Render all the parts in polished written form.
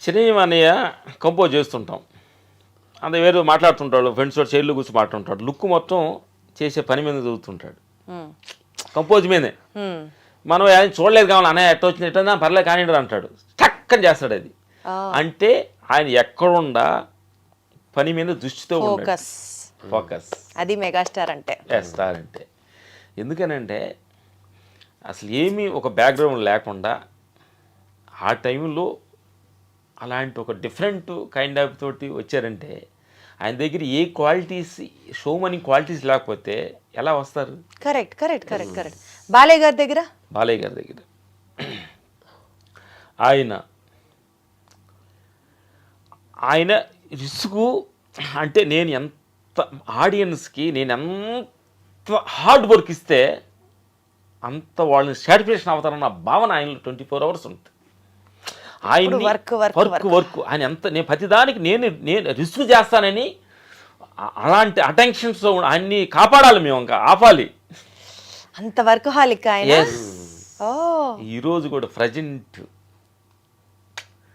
చిరంజీవి అన్నయ్య కంపోజ్ చేస్తుంటాం, అంత వేరే మాట్లాడుతుంటాడు, ఫ్రెండ్స్ తోటి చైర్లో కూర్చొని మాట్లాడుతుంటాడు, లుక్ మొత్తం చేసే పని మీద చదువుతుంటాడు, కంపోజ్ మీదే. మనం ఆయన చూడలేదు కావాలి అన్నయ్య ఎట్ట వచ్చింది ఎట్లా పర్లేదు కానీ అంటాడు, టక్కని చేస్తాడు. అది అంటే ఆయన ఎక్కడుండా పని మీద దృష్టితో ఫోకస్. అది మెగాస్టార్ అంటే. స్టార్ అంటే ఎందుకనంటే అసలు ఏమీ ఒక బ్యాక్గ్రౌండ్ లేకుండా ఆ టైంలో అలాంటి ఒక డిఫరెంట్ కైండ్ ఆఫ్ తోటి వచ్చారంటే ఆయన దగ్గర ఏ క్వాలిటీస్, షోమని క్వాలిటీస్ లేకపోతే ఎలా వస్తారు? Correct correct correct correct. Balayya గారి దగ్గర ఆయన రిస్కు అంటే నేను ఎంత ఆడియన్స్కి నేను ఎంత హార్డ్ వర్క్ ఇస్తే అంత వాళ్ళని సాటిస్ఫాక్షన్ అవుతారన్న భావన ఆయనలో 24 hours ఉంటుంది. ఆయన వర్క్ ఆయన ఎంత నేను ప్రతిదానికి నేను రిస్క్ చేస్తానని అలాంటి అటెన్షన్స్ ఆయన్ని కాపాడాలి, మేము ఇంకా ఆపాలి. అంత వర్క్ హాలిక్ ఆయన. ఈరోజు కూడా ప్రజెంట్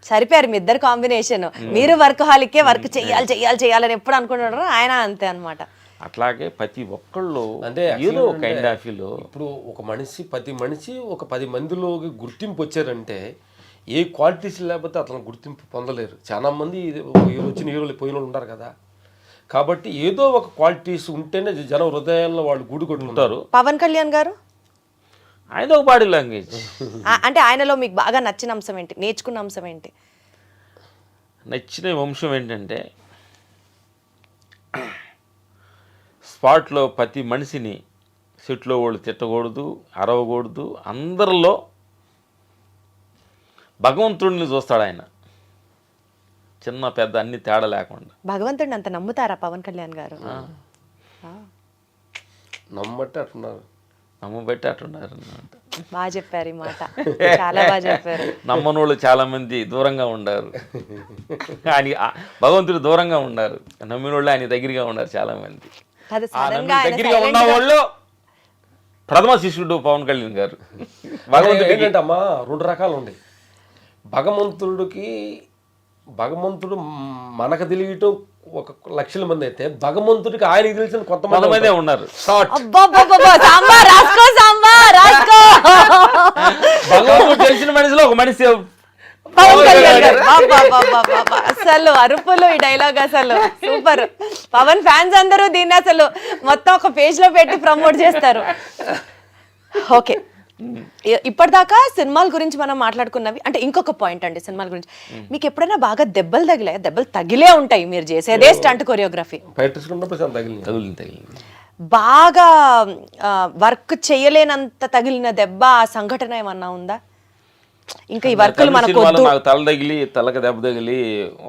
సరిపోయారు మీ ఇద్దరు కాంబినేషన్. మీరు వర్క్ హాలికే, వర్క్ చెయ్యాలని ఎప్పుడు అనుకుంటున్నారో ఆయన అంతే అనమాట. అట్లాగే ప్రతి ఒక్కళ్ళు అంటే ఏదో కైండ్ ఆఫ్ ఇప్పుడు ఒక మనిషి ప్రతి మనిషి ఒక 10 మందిలోకి గుర్తింపు వచ్చారంటే ఏ క్వాలిటీస్ లేకపోతే అతను గుర్తింపు పొందలేరు. చాలా మంది వచ్చిన హీరోలు పోయిన వాళ్ళు ఉన్నారు కదా, కాబట్టి ఏదో ఒక క్వాలిటీస్ ఉంటేనే జన హృదయాల్లో వాళ్ళు గూడు కొట్టుకుంటారు. పవన్ కళ్యాణ్ గారు ఆయన ఒక బాడీ లాంగ్వేజ్ అంటే ఆయనలో మీకు బాగా నచ్చిన అంశం ఏంటి, నేర్చుకున్న అంశం ఏంటి? నచ్చిన వంశం ఏంటంటే స్పాట్లో ప్రతి మనిషిని సెట్లో వాళ్ళు తిట్టకూడదు, అరవకూడదు, అందరిలో భగవంతుడిని చూస్తాడు ఆయన, చిన్న పెద్ద అన్ని తేడా లేకుండా. భగవంతుడిని అంత నమ్ముతారా పవన్ కళ్యాణ్ గారు? నమ్మబట్టి అట్టున్నారు, నమ్మబట్టి అట్టున్నారు. బాగా చెప్పారు ఈ మాట, చాలా బాగా చెప్పారు. నమ్మనోళ్ళు చాలా మంది దూరంగా ఉండారు, ఆయన భగవంతుడు దూరంగా ఉన్నారు, నమ్మినోళ్ళు ఆయన దగ్గరగా ఉన్నారు చాలా మంది. దగ్గరగా ఉన్న వాళ్ళు ప్రథమ శిష్యుడు పవన్ కళ్యాణ్ గారు. భగవంతుడు ఏంటంటే అమ్మా 2 రకాలు ఉన్నాయి. భగవంతుడు మనకు తెలియటం 1 లక్షల మంది అయితే భగవంతుడికి ఆయనకి తెలిసిన కొంతమంది ఉన్నారు. భగవంతుడు తెలిసిన మనిషిలో ఒక మనిషి పవన్ కళ్యాణ్ గారు. అసలు అరుపులు ఈ డైలాగ్ అసలు సూపర్. పవన్ ఫ్యాన్స్ అందరూ దీన్ని అసలు మొత్తం ఒక పేజ్ లో పెట్టి ప్రమోట్ చేస్తారు. ఓకే, ఇప్పటిదాకా సినిమాల గురించి మనం మాట్లాడుకున్నవి. అంటే ఇంకొక పాయింట్ అండి సినిమాల గురించి, మీకు ఎప్పుడైనా బాగా దెబ్బలు తగిలే ఉంటాయి, మీరు చేసేదే స్టంట్ కొరియోగ్రఫీ, బాగా వర్క్ చేయలేనంత తగిలిన దెబ్బ, ఆ సంఘటన ఏమన్నా ఉందా? ఇంకా ఈ వర్కులు మనకు తల తగిలి తలకి దెబ్బ తగిలి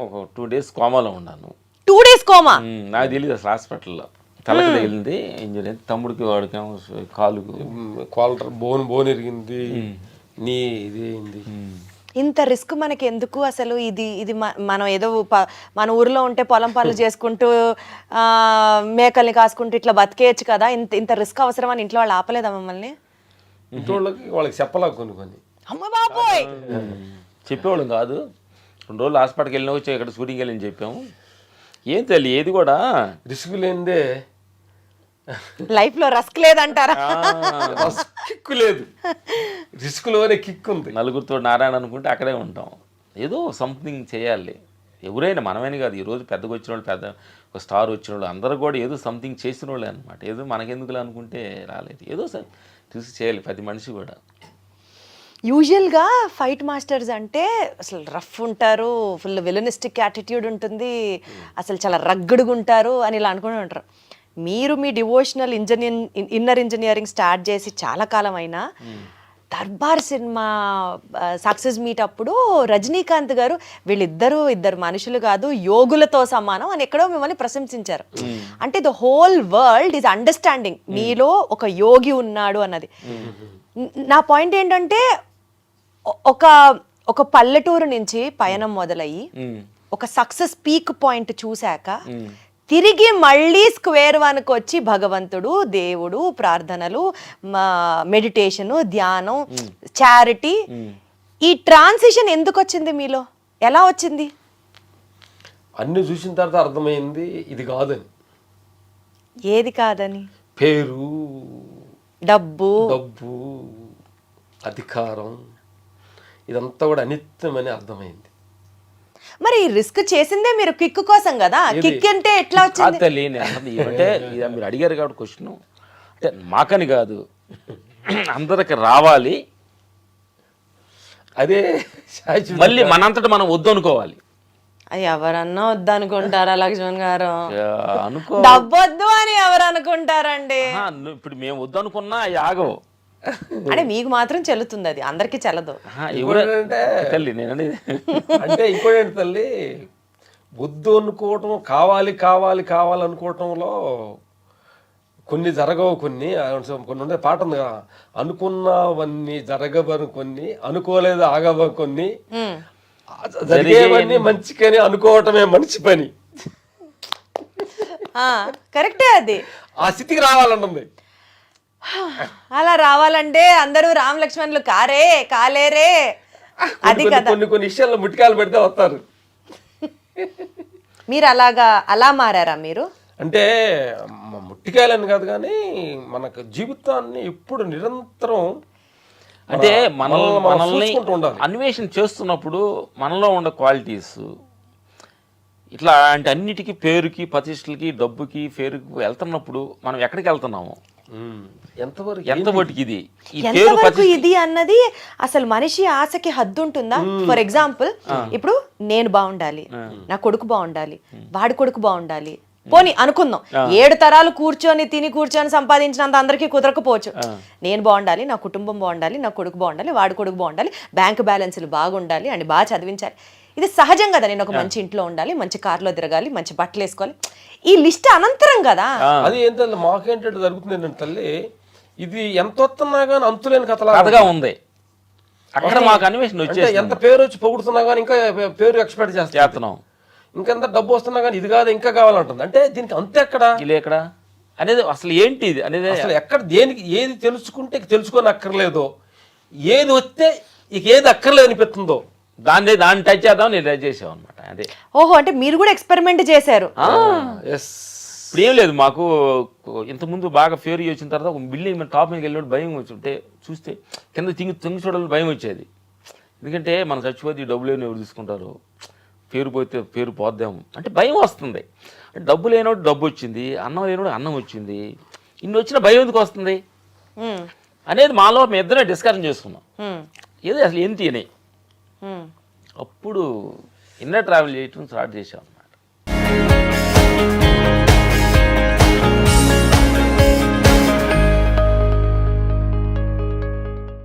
ఒక 2 days కోమాలో ఉన్నాను. 2 days కోమా? నాకు తెలియదు అసలు. హాస్పిటల్లో తలకి తగిలింది, ఇంజరీ, తమ్ముడికి వాడికేమో కాలుకు కాలర్ బోన్ ఎరిగింది, నీ ఇది అయింది. ఇంత రిస్క్ మనకి ఎందుకు అసలు? ఇది మనం ఏదో మన ఊర్లో ఉంటే పొలం పనులు చేసుకుంటూ మేకల్ని కాసుకుంటూ ఇట్లా బతికేయచ్చు కదా, ఇంత రిస్క్ అవసరం అని ఇంట్లో వాళ్ళు ఆపలేదా మమ్మల్ని? ఇంట్లో వాళ్ళకి చెప్పలా కొన్ని అమ్మ బాబోయ్ చెప్పేవాళ్ళం కాదు. 2 రోజులు హాస్పిటల్కి వెళ్ళినా వచ్చి ఇక్కడ షూటింగ్కి వెళ్ళని చెప్పాము. ఏం తెలియదు, ఏది కూడా రిస్క్ లేనిదే లైఫ్ లో రస్క్ లేదంటారా? కిక్కు లేదు, రిస్క్ లోనే కిక్ ఉంది. నలుగురితో నారాయణ అనుకుంటే అక్కడే ఉంటాం. ఏదో సంథింగ్ చేయాలి. ఎవరైనా మనమేని కాదు, ఈరోజు పెద్దగా వచ్చిన వాళ్ళు, పెద్ద ఒక స్టార్ వచ్చిన వాళ్ళు అందరూ కూడా ఏదో సంథింగ్ చేసిన వాళ్ళే అనమాట. ఏదో మనకెందుకులే అనుకుంటే రాలేదు, ఏదో చూసి చేయాలి ప్రతి మనిషి కూడా. యూజువల్గా ఫైట్ మాస్టర్స్ అంటే అసలు రఫ్ ఉంటారు, ఫుల్ విలనిస్టిక్ యాటిట్యూడ్ ఉంటుంది, అసలు చాలా రగ్గడుగా ఉంటారు అని ఇలా అనుకుంటూ ఉంటారు. మీరు మీ డివోషనల్ ఇన్నర్ ఇంజనీరింగ్ స్టార్ట్ చేసి చాలా కాలం అయినా దర్బార్ సినిమా సక్సెస్ మీట్ అప్పుడు రజనీకాంత్ గారు ఇద్దరు మనుషులు కాదు, యోగులతో సమానం అని ఎక్కడో మిమ్మల్ని ప్రశంసించారు. అంటే the whole world is understanding మీలో ఒక యోగి ఉన్నాడు అన్నది. నా పాయింట్ ఏంటంటే ఒక పల్లెటూరు నుంచి పయనం మొదలయ్యి ఒక సక్సెస్ పీక్ పాయింట్ చూశాక తిరిగి మళ్ళీ స్క్వేర్ 1కి వచ్చి భగవంతుడు, దేవుడు, ప్రార్థనలు, మెడిటేషను, ధ్యానం, చారిటీ, ఈ ట్రాన్సిషన్ ఎందుకు వచ్చింది మీలో? ఎలా వచ్చింది? అన్ని చూసిన తర్వాత అర్థమైంది ఇది కాదని. ఏది కాదని? పేరు, డబ్బు, అధికారం, ఇదంతా కూడా అనిత్యమని అర్థమైంది. మరి రిస్క్ చేసిందే మీరు కిక్ కోసం కదా. కిక్ అంటే ఎట్లా వచ్చింది? తల్లి అంటే మీరు అడిగారు కాబట్టి క్వశ్చన్, అంటే మాకని కాదు, అందరికి రావాలి, అదే మళ్ళీ మనంతట మనం వద్దు అనుకోవాలి. ఎవరన్నా వద్దనుకుంటారా లక్ష్మణ్ గారు? అనుకో, డబ్బు వద్దు అని ఎవరు అనుకుంటారండి? ఇప్పుడు మేము వద్దు అనుకున్నా ఆగవు. అంటే మీకు మాత్రం చెల్లుతుంది, అది అందరికి చెల్లదు. తల్లి నేను అంటే ఇంకోటి తల్లి, వద్దు అనుకోవటం, కావాలి కావాలి కావాలనుకోవటంలో కొన్ని జరగవు, కొన్ని ఉండే పాట ఉంది కదా, అనుకున్నవన్నీ జరగవని కొన్ని, అనుకోలేదు ఆగవ కొన్ని, జరిగేవన్నీ మంచికని అనుకోవటమే మంచి పని. కరెక్టే అది. ఆ స్థితికి రావాలన్నది. అలా రావాలంటే అందరూ రామ లక్ష్మణులు కాలేరే అది కదా. కొన్ని విషయాల్లో ముట్టికాయలు పెడితే వస్తారు. మీరు అలా మారారా మీరు? అంటే ముట్టికాయలని కాదు కానీ మనకు జీవితాన్ని ఎప్పుడు నిరంతరం అంటే మనల్ని అన్వేషణ చేస్తున్నప్పుడు మనలో ఉండే క్వాలిటీస్ ఇట్లా అంటే అన్నిటికీ, పేరుకి, ప్రతిష్టలకి, డబ్బుకి, పేరుకి వెళ్తున్నప్పుడు మనం ఎక్కడికి వెళ్తున్నాము, ఎంతవరకు ఇది అన్నది అసలు మనిషి ఆశకి హద్దు ఉంటుందా? ఫర్ ఎగ్జాంపుల్, ఇప్పుడు నేను బాగుండాలి, నా కొడుకు బాగుండాలి, వాడి కొడుకు బాగుండాలి, పోనీ అనుకుందాం 7 తరాలు కూర్చొని సంపాదించినంత అందరికీ కుదరకపోవచ్చు. నేను బాగుండాలి, నా కుటుంబం బాగుండాలి, నా కొడుకు బాగుండాలి, వాడి కొడుకు బాగుండాలి, బ్యాంక్ బ్యాలెన్స్లు బాగుండాలి అండ్ బాగా చదివించాలి. ఇది సహజం కదా. నేను ఒక మంచి ఇంట్లో ఉండాలి, మంచి కార్లో తిరగాలి, మంచి బట్టలు వేసుకోవాలి. ఈ లిస్ట్ అనంతరం కదా. అది ఏంటంటే మాకేంటంటే జరుగుతుంది ఏంటంటే తల్లి, ఇది ఎంత వస్తున్నా కానీ అంతులేని కథగా ఉంది. అక్కడ మాకు అన్వేషణ వచ్చేసి ఎంత పేరు వచ్చి పొగుడుతున్నా కానీ ఇంకా పేరు ఎక్స్పెక్ట్ చేస్తున్నాం, ఇంకెంత డబ్బు వస్తున్నా కానీ ఇది కాదు ఇంకా కావాలంటుంది. అంటే దీనికి అంతే ఎక్కడ ఎక్కడ అనేది అసలు ఏంటి ఇది అనేది అసలు ఎక్కడ దేనికి ఏది తెలుసుకుంటే తెలుసుకొని అక్కర్లేదో, ఏది వస్తే ఇక ఏది అక్కర్లేదు అనిపిస్తుందో దాన్ని టచ్ చేద్దాం నేను టచ్ చేసాం అనమాట. అదే. ఓహో, అంటే మీరు కూడా ఎక్స్పెరిమెంట్ చేశారు. ఇప్పుడు ఏం లేదు, మాకు ఇంతకుముందు బాగా ఫేర్ వచ్చిన తర్వాత ఒక బిల్డింగ్ మీద టాప్ మీదకి వెళ్ళినప్పుడు భయం వచ్చి చూస్తే కింద తింగి చూడాలి భయం వచ్చేది. ఎందుకంటే మనం చచ్చిపోతే డబ్బులు లేని ఎవరు తీసుకుంటారు, పేరు పోతే పేరు పోద్దాము అంటే భయం వస్తుంది. డబ్బు లేనోడు డబ్బు వచ్చింది, అన్నం లేనోడు అన్నం వచ్చింది, ఇన్ని వచ్చిన భయం ఎందుకు వస్తుంది అనేది మాలో మేము ఇద్దరే డిస్కషన్ చేసుకున్నాం. ఏదో అసలు ఏంటి అని అప్పుడు ఇన్నర్ ట్రావెల్ చేయటం స్టార్ట్ చేసాం అన్నమాట.